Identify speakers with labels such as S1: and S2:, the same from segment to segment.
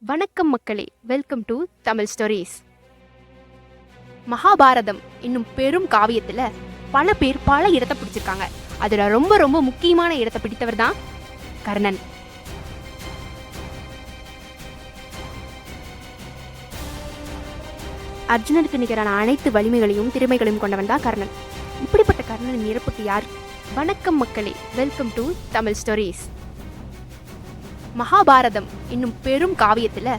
S1: வணக்கம் மக்களே, welcome to Tamil stories. Mahabharata என்னும் பெரும் காவியத்துல பல பேர் பல இடத்தை பிடிச்சிருக்காங்க. அதுல ரொம்ப ரொம்ப முக்கியமான இடத்தை பிடித்தவர் தான் கர்ணன். அர்ஜுனனுக்கு நிகரான அனைத்து வலிமைகளையும் திறமைகளையும் கொண்டவன் தான் கர்ணன். இப்படிப்பட்ட கர்ணனின் இறப்புக்கு யார்? வணக்கம் மக்களே, welcome to Tamil stories. Mahabharata என்னும் பெரும் காவியத்துல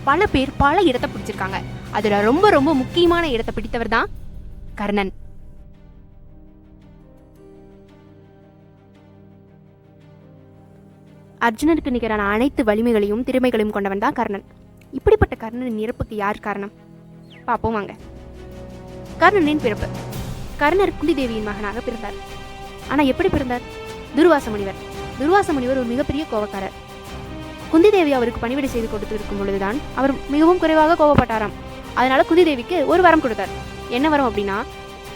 S1: பல பேர் பல இடத்தை பிடிச்சிருக்காங்க. அதுல ரொம்ப ரொம்ப முக்கியமான இடத்தை பிடித்தவர் தான் கர்ணன். அர்ஜுனனுக்கு நிகரான அனைத்து வலிமைகளையும் திறமைகளையும் கொண்டவன் தான் கர்ணன். இப்படிப்பட்ட கர்ணனின் இறப்புக்கு யார் காரணம்? பார்ப்போம் வாங்க. கர்ணனின் பிறப்பு. கர்ணர் குந்தி தேவியின் மகனாக பிறந்தார். ஆனா எப்படி பிறந்தார்? துர்வாச முனிவர். துர்வாச முனிவர் ஒரு மிகப்பெரிய கோபக்காரர். குந்தி தேவி அவருக்கு பணிவிடை செய்து கொடுத்து இருக்கும் பொழுதுதான் அவர் மிகவும் குறைவாக கோபப்பட்டாராம். அதனால குந்தி தேவிக்கு ஒரு வரம் கொடுத்தார். என்ன வரம் அப்படின்னா,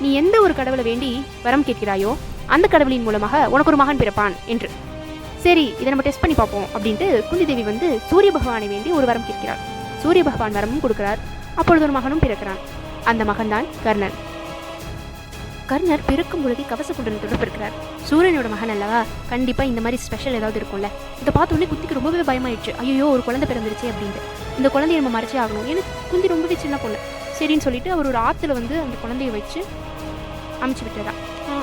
S1: நீ எந்த ஒரு கடவுளை வேண்டி வரம் கேட்கிறாயோ அந்த கடவுளின் மூலமாக உனக்கு ஒரு மகன் பிறப்பான் என்று. சரி, இதை நம்ம டெஸ்ட் பண்ணி பார்ப்போம் அப்படின்ட்டு குந்தி தேவி சூரிய பகவானை வேண்டி ஒரு வரம் கேட்கிறார். சூரிய பகவான் வரமும் கொடுக்கிறார். அப்பொழுது ஒரு மகனும் பிறக்கிறான். அந்த மகன் தான் கர்ணன். கர்ணர் பிறக்கும் பொழுதே கவச குண்டலத்தோடு பிறக்கிறார். சூரியனோட மகன் அல்லவா, கண்டிப்பா இந்த மாதிரி ஸ்பெஷல் ஏதாவது இருக்கும்ல. இதை பார்த்தோன்னே குந்திக்கு ரொம்பவே பயமாயிடுச்சு. ஐயோ, ஒரு குழந்தை பிறந்துருச்சு அப்படின்ட்டு. இந்த குழந்தைய நம்ம மறைச்சே ஆகணும். ஏன்னா குந்தி ரொம்பவே சின்ன பொண்ணு. சரின்னு சொல்லிட்டு அவர் ஒரு ஆற்றுல அந்த குழந்தைய வச்சு அமுச்சு விட்டுறா.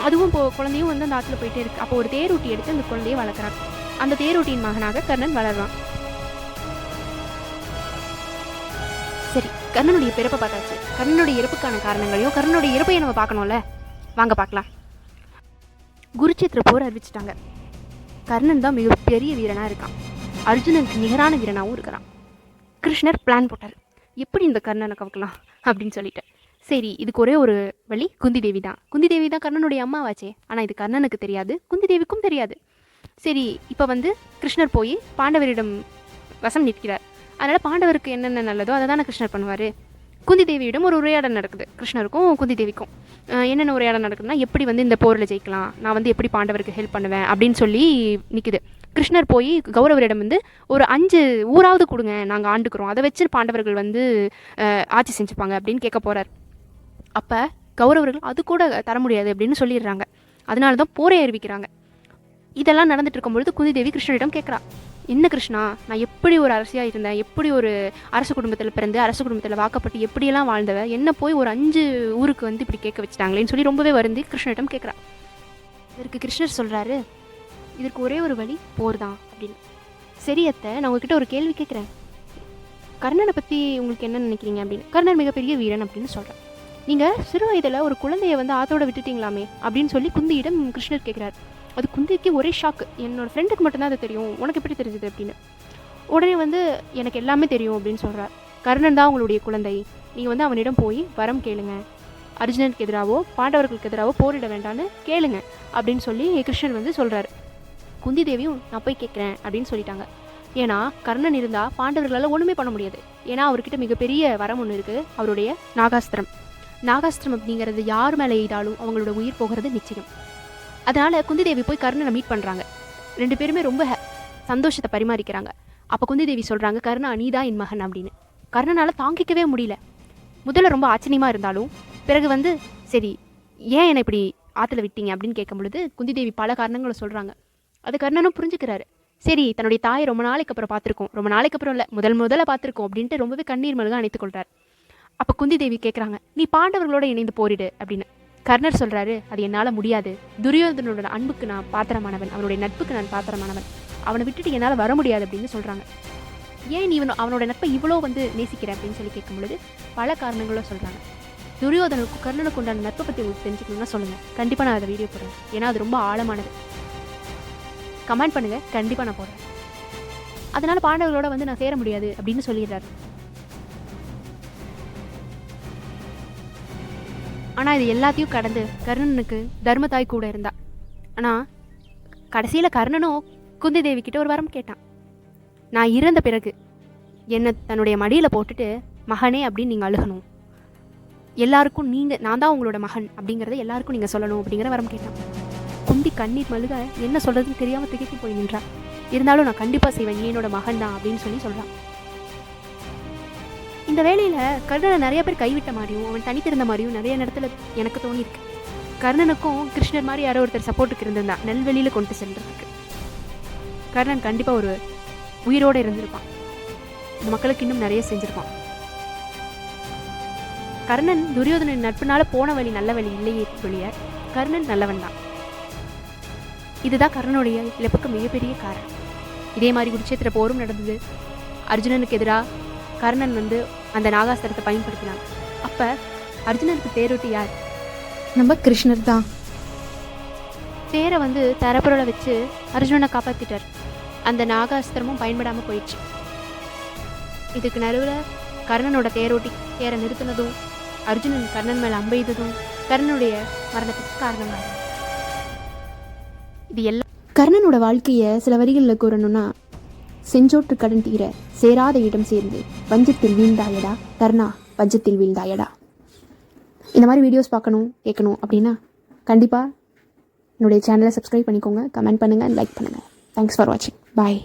S1: அதுவும் இப்போ குழந்தையும் அந்த ஆற்றுல போயிட்டே இருக்கு. அப்போ ஒரு தேரூட்டி எடுத்து அந்த குழந்தையை வளர்க்குறான். அந்த தேரூட்டியின் மகனாக கர்ணன் வளர்றான். சரி, கர்ணனுடைய பிறப்பை பார்த்தாச்சு. கர்ணனுடைய இறப்புக்கான காரணங்களையும் கர்ணனுடைய இறப்பையை நம்ம பார்க்கணும்ல, வாங்க பார்க்கலாம். குருச்சேத்திர போர் அறிவிச்சிட்டாங்க. கர்ணன் தான் மிகப்பெரிய வீரனாக இருக்கான். அர்ஜுனனுக்கு நிகரான வீரனாகவும் இருக்கிறான். கிருஷ்ணர் பிளான் போட்டார், எப்படி இந்த கர்ணனை கவக்கலாம் அப்படின்னு சொல்லிட்டு. சரி, இதுக்கு ஒரே ஒரு வழி, குந்தி தேவி தான். குந்தி தேவி தான் கர்ணனுடைய அம்மாவாச்சே. ஆனால் இது கர்ணனுக்கு தெரியாது, குந்தி தேவிக்கும் தெரியாது. சரி, இப்போ கிருஷ்ணர் போய் பாண்டவரிடம் வசம் நிற்கிறார். அதனால் பாண்டவருக்கு என்னென்ன நல்லதோ அதை தானே கிருஷ்ணர் பண்ணுவார். குந்தி தேவியிடம் ஒரு உரையாடல் நடக்குது, கிருஷ்ணருக்கும் குந்தி தேவிக்கும். என்னென்ன உரையாடல் நடக்குதுன்னா, எப்படி இந்த போரில் ஜெயிக்கலாம், நான் எப்படி பாண்டவருக்கு ஹெல்ப் பண்ணுவேன் அப்படின்னு சொல்லி நிற்குது. கிருஷ்ணர் போய் கௌரவரிடம் ஒரு 5 ஊராவது கொடுங்க, நாங்கள் ஆண்டுக்கிறோம், அதை வச்சு பாண்டவர்கள் ஆட்சி செஞ்சுப்பாங்க அப்படின்னு கேட்க போகிறார். அப்போ கௌரவர்கள் அது கூட தர முடியாது அப்படின்னு சொல்லிடுறாங்க. அதனால தான் போரை அறிவிக்கிறாங்க. இதெல்லாம் நடந்துட்டு இருக்கும்பொழுது குந்தி தேவி கிருஷ்ணரிடம் கேட்குறா, என்ன கிருஷ்ணா, நான் எப்படி ஒரு அரசியாக இருந்தேன், எப்படி ஒரு அரச குடும்பத்தில் பிறந்து அரச குடும்பத்தில் வாக்கப்பட்டு எப்படியெல்லாம் வாழ்ந்தவ, என்ன போய் ஒரு 5 ஊருக்கு இப்படி கேட்க வச்சுட்டாங்களேன்னு சொல்லி ரொம்பவே வருந்தி கிருஷ்ணரிடம் கேட்குறா. இதற்கு கிருஷ்ணர் சொல்கிறாரு, இதற்கு ஒரே ஒரு வழி, போர் தான் அப்படின்னு. சரி அத்தை, நான் உங்ககிட்ட ஒரு கேள்வி கேட்குறேன். கர்ணனை பற்றி உங்களுக்கு என்ன நினைக்கிறீங்க அப்படின்னு. கர்ணன் மிகப்பெரிய வீரன் அப்படின்னு சொல்கிறேன். நீங்கள் சிறு வயதில் ஒரு குழந்தைய ஆத்தோட விட்டுட்டீங்களாமே அப்படின்னு சொல்லி குந்தியிடம் கிருஷ்ணர் கேட்குறாரு. அது குந்திக்கு ஒரே ஷாக்கு. என்னோடய ஃப்ரெண்டுக்கு மட்டும்தான் அது தெரியும், உனக்கு எப்படி தெரிஞ்சது அப்படின்னு. உடனே எனக்கு எல்லாமே தெரியும் அப்படின்னு சொல்கிறார். கர்ணன் தான் உங்களுடைய குழந்தை, நீங்கள் அவனிடம் போய் வரம் கேளுங்க, அர்ஜுனனுக்கு எதிராகவோ பாண்டவர்களுக்கு எதிராகவோ போரிட வேண்டான்னு கேளுங்க அப்படின்னு சொல்லி கிருஷ்ணன் சொல்கிறாரு. குந்தி தேவியும் நான் போய் கேட்குறேன் அப்படின்னு சொல்லிட்டாங்க. ஏன்னா கர்ணன் இருந்தால் பாண்டவர்களால் ஒன்றுமே பண்ண முடியாது. ஏன்னா அவர்கிட்ட மிகப்பெரிய வரம் ஒன்று இருக்குது, அவருடைய நாகாஸ்திரம். நாகாஸ்திரம் அப்படிங்கிறது யார் மேலே எய்தாலும் அவங்களோட உயிர் போகிறது நிச்சயம். அதனால் குந்தி தேவி போய் கர்ணனை மீட் பண்ணுறாங்க. 2 பேருமே ரொம்ப சந்தோஷத்தை பரிமாறிக்கிறாங்க. அப்போ குந்தி தேவி சொல்கிறாங்க, கர்ணா நீதான் என் மகன் அப்படின்னு. கர்ணனால் தாங்கிக்கவே முடியல. முதல்ல ரொம்ப ஆச்சரியமாக இருந்தாலும் பிறகு சரி, ஏன் என்னை இப்படி ஆற்றுல விட்டீங்க அப்படின்னு கேட்கும் பொழுது குந்தி தேவி பல காரணங்களை சொல்கிறாங்க. அது கர்ணனும் புரிஞ்சுக்கிறாரு. சரி, தன்னுடைய தாயை ரொம்ப நாளைக்கு அப்புறம் பார்த்துருக்கோம், ரொம்ப நாளைக்கு அப்புறம் இல்லை, முதல்ல பார்த்துருக்கோம் அப்படின்ட்டு ரொம்பவே கண்ணீர் மல்க அணைத்துக் கொள்கிறார். அப்போ குந்தி தேவி கேட்குறாங்க, நீ பாண்டவர்களோட இணைந்து போரிடு அப்படின்னு. கர்ணர் சொல்கிறாரு, அது என்னால் முடியாது. துரியோதனோட அன்புக்கு நான் பாத்திரமானவன், அவனுடைய நட்புக்கு நான் பாத்திரமானவன், அவனை விட்டுட்டு என்னால் வர முடியாது அப்படின்னு சொல்கிறாங்க. ஏன் நீ அவனோட நட்பை இவ்வளோ நேசிக்கிற அப்படின்னு சொல்லி கேட்கும் பொழுது பல காரணங்களும் சொல்கிறாங்க. துரியோதனுக்கு கர்ணனுக்கு உண்டான நட்பை பற்றி உங்களுக்கு தெரிஞ்சுக்கணும்னா சொல்லுங்கள், கண்டிப்பாக நான் அதை வீடியோ போடுறேன். ஏன்னா அது ரொம்ப ஆழமானது. கமெண்ட் பண்ணுங்கள், கண்டிப்பாக நான் போடுறேன். அதனால் பாண்டவர்களோட நான் சேர முடியாது அப்படின்னு சொல்லிடுறாரு. ஆனால் இது எல்லாத்தையும் கடந்து கர்ணனுக்கு தர்மதாய் கூட இருந்தா. ஆனால் கடைசியில் கர்ணனும் குந்தி தேவி கிட்ட ஒரு வரம் கேட்டான். நான் இறந்த பிறகு என்னை தன்னுடைய மடியில் போட்டுட்டு மகனே அப்படின்னு நீங்கள் அழுகணும், எல்லாருக்கும் நான் தான் உங்களோட மகன் அப்படிங்கிறத எல்லாருக்கும் நீங்கள் சொல்லணும் அப்படிங்கிற வரம் கேட்டான். குந்தி கண்ணீர் மல்க என்ன சொல்கிறதுன்னு தெரியாமல் திகைத்து போய் நின்றா. இருந்தாலும் நான் கண்டிப்பாக செய்வேன், நீ என்னோட மகன் தான் அப்படின்னு சொல்லி சொல்கிறான். இந்த வேலையில் கர்ணனை நிறைய பேர் கைவிட்ட மாதிரியும் அவன் தனித்திருந்த மாதிரியும் நிறைய நேரத்தில் எனக்கு தோணியிருக்கு. கர்ணனுக்கும் கிருஷ்ணர் மாதிரி யாரோ ஒருத்தர் சப்போர்ட்டுக்கு இருந்திருந்தா நெல்வெளியில் கொண்டு செல்றதுக்கு கர்ணன் கண்டிப்பாக ஒரு உயிரோடு இருந்திருப்பான். இந்த மக்களுக்கு இன்னும் நிறைய செஞ்சுருப்பான். கர்ணன் துரியோதனின் நட்புனால போன வழி நல்ல வழி இல்லையே வெளிய கர்ணன் நல்லவன் தான். இதுதான் கர்ணனுடைய இழப்புக்கு மிகப்பெரிய காரணம். இதே மாதிரி குருட்சேத்திர போரும் நடந்தது. அர்ஜுனனுக்கு எதிராக கர்ணன் அந்த நாகாஸ்திரத்தை பயன்படுத்தினான். அப்போ அர்ஜுனனுக்கு தேரோட்டி யார்?
S2: நம்ம கிருஷ்ணர் தான்.
S1: தேரை தரப்புரோட வச்சு அர்ஜுனனை காப்பாற்றிட்டார். அந்த நாகாஸ்திரமும் பயன்படாமல் போயிடுச்சு. இதுக்கு நடுவில் கர்ணனோட தேரோட்டி தேரை நிறுத்தினதும் அர்ஜுனன் கர்ணன் மேலே அம்பெய்ததும் கர்ணனுடைய மரணத்துக்கு காரணமாக. இது எல்லாம் கர்ணனோட வாழ்க்கையை சில வரிகளில் கூறணும்னா, செஞ்சோற்று கடன் தீர சேராத இடம் சேர்ந்து பஞ்சத்தில் வீழ்ந்தாயடா கர்ணா பஞ்சத்தில் வீழ்ந்தாயடா. இந்த மாதிரி வீடியோஸ் பார்க்கணும் கேட்கணும் அப்படின்னா கண்டிப்பாக என்னுடைய சேனலை சப்ஸ்கிரைப் பண்ணிக்கோங்க, கமெண்ட் பண்ணுங்கள், லைக் பண்ணுங்கள். தேங்க்ஸ் ஃபார் வாட்சிங். பாய்.